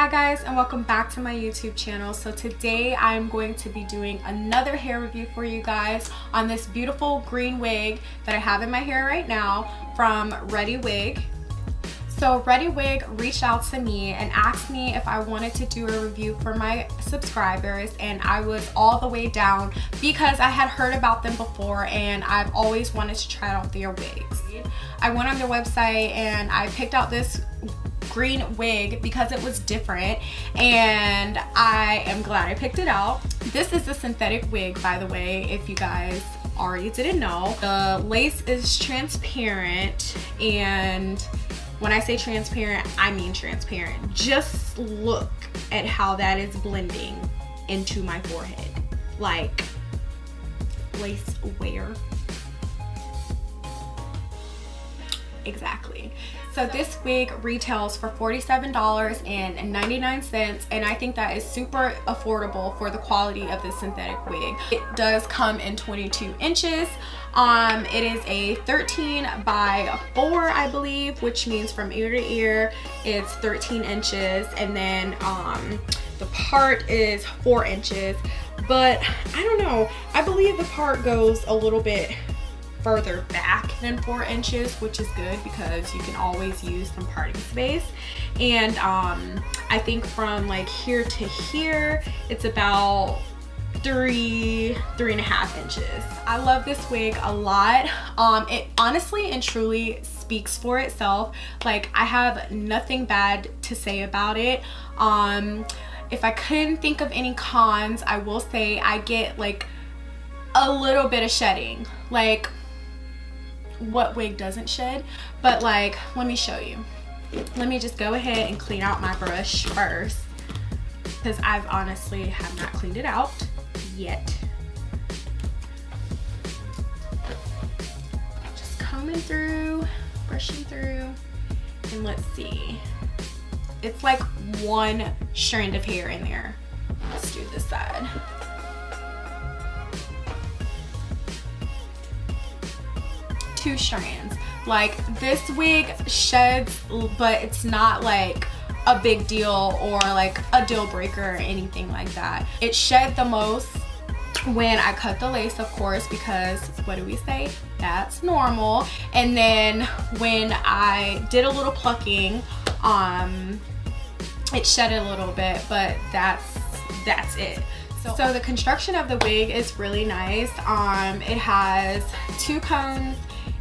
Hi guys, and welcome back to my YouTube channel. So today I'm going to be doing another hair review for you guys on this beautiful green wig that I have in my hair right now from ReadyWig. So ReadyWig reached out to me and asked me if I wanted to do a review for my subscribers, and I was all the way down because I had heard about them before and I've always wanted to try out their wigs. I went on their website and I picked out this green wig because it was different, and I am glad I picked it out. This is a synthetic wig, by the way, if you guys already didn't know. The lace is transparent, and when I say transparent, I mean transparent. Just look at how that is blending into my forehead, like lace wear. Exactly. So this wig retails for $47.99, and I think that is super affordable for the quality of this synthetic wig. It does come in 22 inches. It is a 13 by 4, I believe, which means from ear to ear it's 13 inches, and then the part is 4 inches. But I don't know, I believe the part goes a little bit further back than 4 inches, which is good because you can always use some parting space. And I think from like here to here it's about 3.5 inches. I love this wig a lot. It honestly and truly speaks for itself. Like, I have nothing bad to say about it. If I couldn't think of any cons, I will say I get like a little bit of shedding. Like, what wig doesn't shed? But like, let me show you. Let me just go ahead and clean out my brush first, because I've honestly have not cleaned it out yet. Just combing through, brushing through, and let's see. It's like one strand of hair in there. Let's do this side. Two strands. Like, this wig sheds, but it's not like a big deal or like a deal breaker or anything like that. It shed the most when I cut the lace, of course, because what do we say? That's normal. And then when I did a little plucking, it shed a little bit, but that's it. So the construction of the wig is really nice. It has 2 combs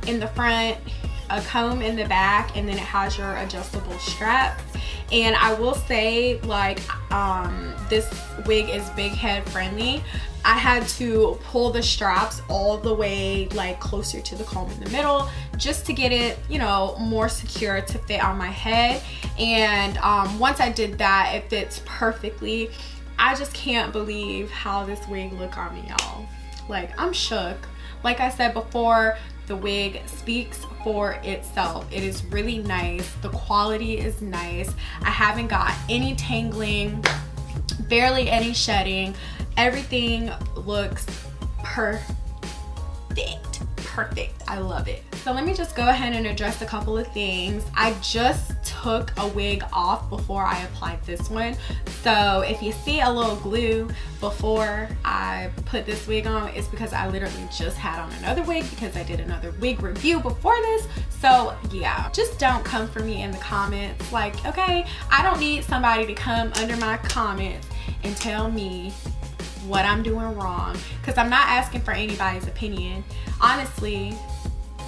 in the front, a comb in the back, and then it has your adjustable straps. And I will say, like, this wig is big head friendly. I had to pull the straps all the way like closer to the comb in the middle just to get it, you know, more secure to fit on my head. And once I did that, it fits perfectly. I just can't believe how this wig look on me, y'all. Like, I'm shook. Like I said before, the wig speaks for itself. It is really nice. The quality is nice. I haven't got any tangling, barely any shedding. Everything looks perfect. I love it. So let me just go ahead and address a couple of things. I just took a wig off before I applied this one. So if you see a little glue before I put this wig on, it's because I literally just had on another wig because I did another wig review before this. So yeah, just don't come for me in the comments. Like, okay, I don't need somebody to come under my comments and tell me what I'm doing wrong, because I'm not asking for anybody's opinion. Honestly,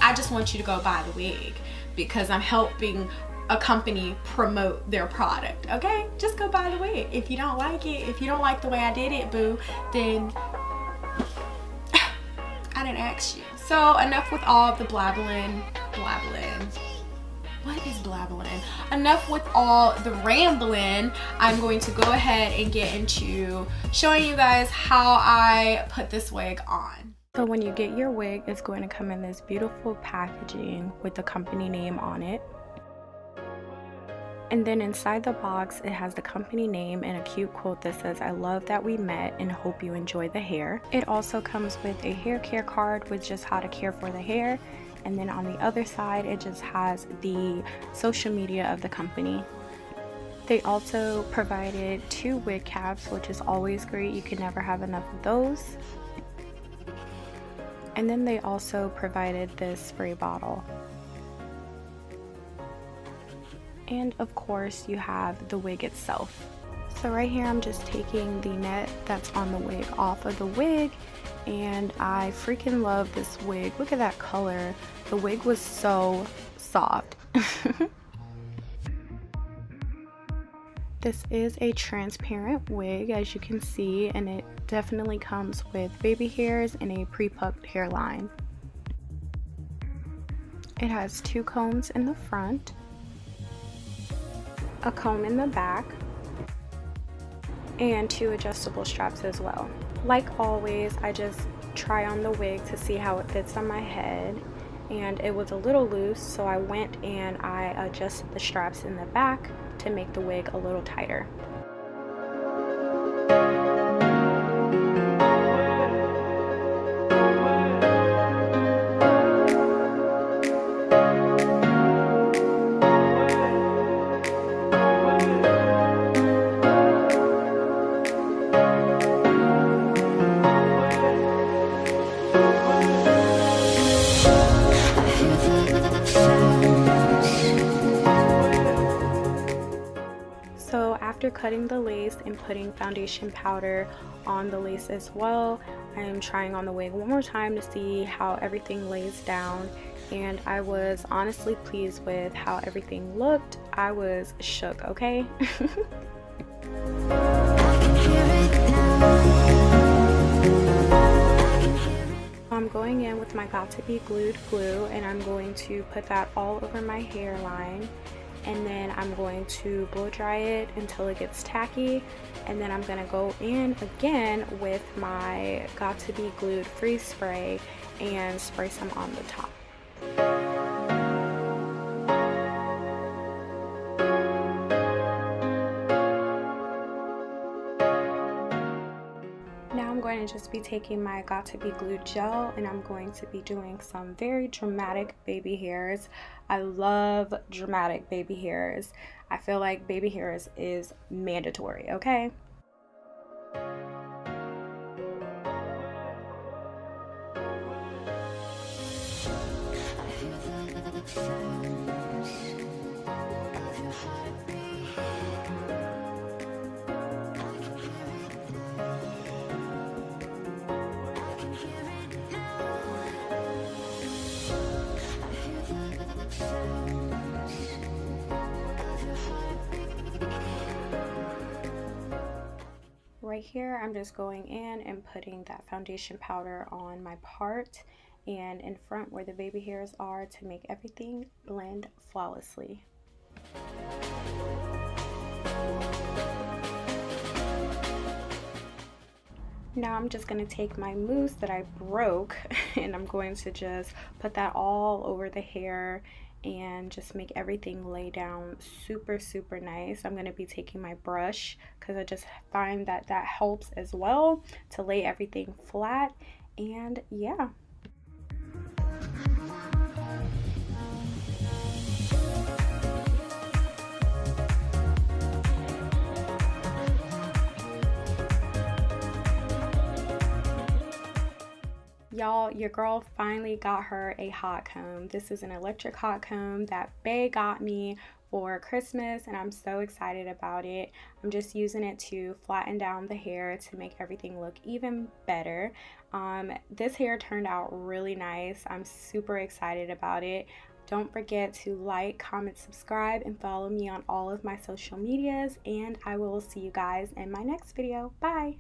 I just want you to go buy the wig because I'm helping a company promote their product. Okay, just go buy the wig. If you don't like it, if you don't like the way I did it, boo, then I didn't ask you. So enough with all the blabbling. What is blabbling? Enough with all the rambling. I'm going to go ahead and get into showing you guys how I put this wig on. So when you get your wig, it's going to come in this beautiful packaging with the company name on it. And then inside the box, it has the company name and a cute quote that says, "I love that we met and hope you enjoy the hair." It also comes with a hair care card with just how to care for the hair. And then on the other side, it just has the social media of the company. They also provided 2 wig caps, which is always great. You can never have enough of those. And then they also provided this spray bottle. And of course you have the wig itself. So right here I'm just taking the net that's on the wig off of the wig, and I freaking love this wig. Look at that color. The wig was so soft. This is a transparent wig, as you can see, and it definitely comes with baby hairs and a pre-pucked hairline. It has 2 combs in the front, a comb in the back, and 2 adjustable straps as well. Like always, I just try on the wig to see how it fits on my head, and it was a little loose, so I went and I adjusted the straps in the back to make the wig a little tighter. So after cutting the lace and putting foundation powder on the lace as well, I am trying on the wig one more time to see how everything lays down, and I was honestly pleased with how everything looked. I was shook, okay? I'm going in with my Got To Be Glued glue, and I'm going to put that all over my hairline, and then I'm going to blow dry it until it gets tacky, and then I'm going to go in again with my Got To Be Glued freeze spray and spray some on the top. Now I'm going to just be taking my Got To Be Glued gel, and I'm going to be doing some very dramatic baby hairs. I love dramatic baby hairs. I feel like baby hairs is mandatory, okay? Right here, I'm just going in and putting that foundation powder on my part and in front where the baby hairs are to make everything blend flawlessly. Now I'm just going to take my mousse that I broke and I'm going to just put that all over the hair and just make everything lay down super nice. I'm going to be taking my brush because I just find that that helps as well to lay everything flat, and yeah. Y'all, your girl finally got her a hot comb. This is an electric hot comb that Bae got me for Christmas, and I'm so excited about it. I'm just using it to flatten down the hair to make everything look even better. This hair turned out really nice. I'm super excited about it. Don't forget to like, comment, subscribe, and follow me on all of my social medias, and I will see you guys in my next video. Bye!